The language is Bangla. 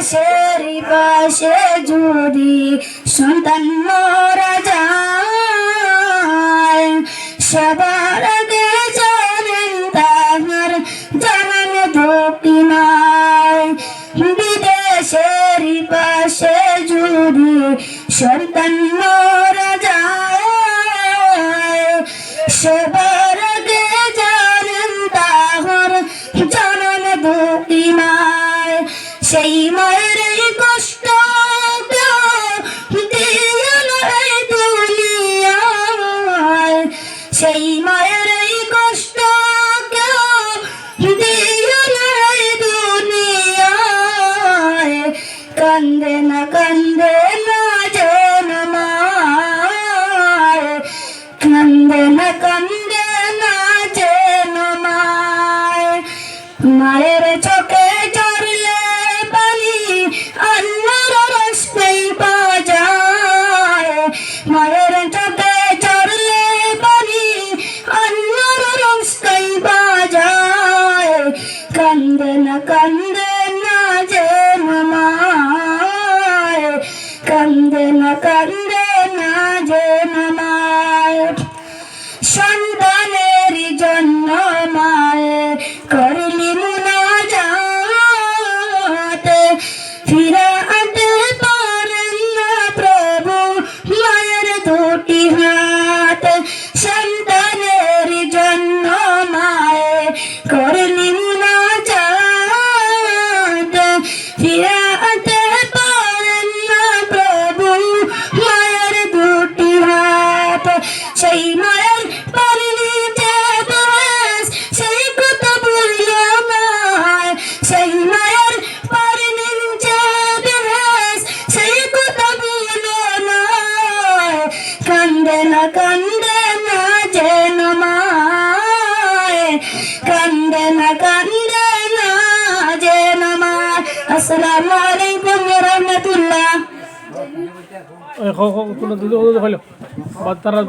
বিদেশের পাশে যদি সন্তান মারা যায় সবার আগে জানেন তাহার জানান দুঃখী নাই বিদেশের পাশে যদি সন্তান মারা যায় সবার আগে জানেন তাহার জানান দুঃখী নাই সেই মায়ের কষ্ট দুনিয়ায় সেই মায়ের কষ্ট দুনিয়ায় কান্দে না যেন মায় কান্দে না যেন মায় মায়ের চোখে চড়লে পানি আল্লাহর রাস্তায় বাজায় মায়ের চোখে চড়লে পানি আল্লাহর রাস্তায় বাজায় কান্দে না যেন মায় কান্দে না যেন মায় সন্তানের জন্য মায়ে করলি মুনাজাত ফিরাতে পারেন না প্রভু মায়ের দুটি হাত সন্তানের জন্য মায়ে করলি মুনাজাত ফিরাতে পারেন না প্রভু মায়ের দুটি হাত সেই মায়ের পারিনি যে বেশ সেই কথা বলল না সেই মায়ের পারিনি যে বেশ সেই কথা বলল না কান্দে না যেন মায় কান্দে না যেন মায় আসসালামু আলাইকুম ওয়া রাহমাতুল্লাহ কোনো দিদি হলো বাচ্চারা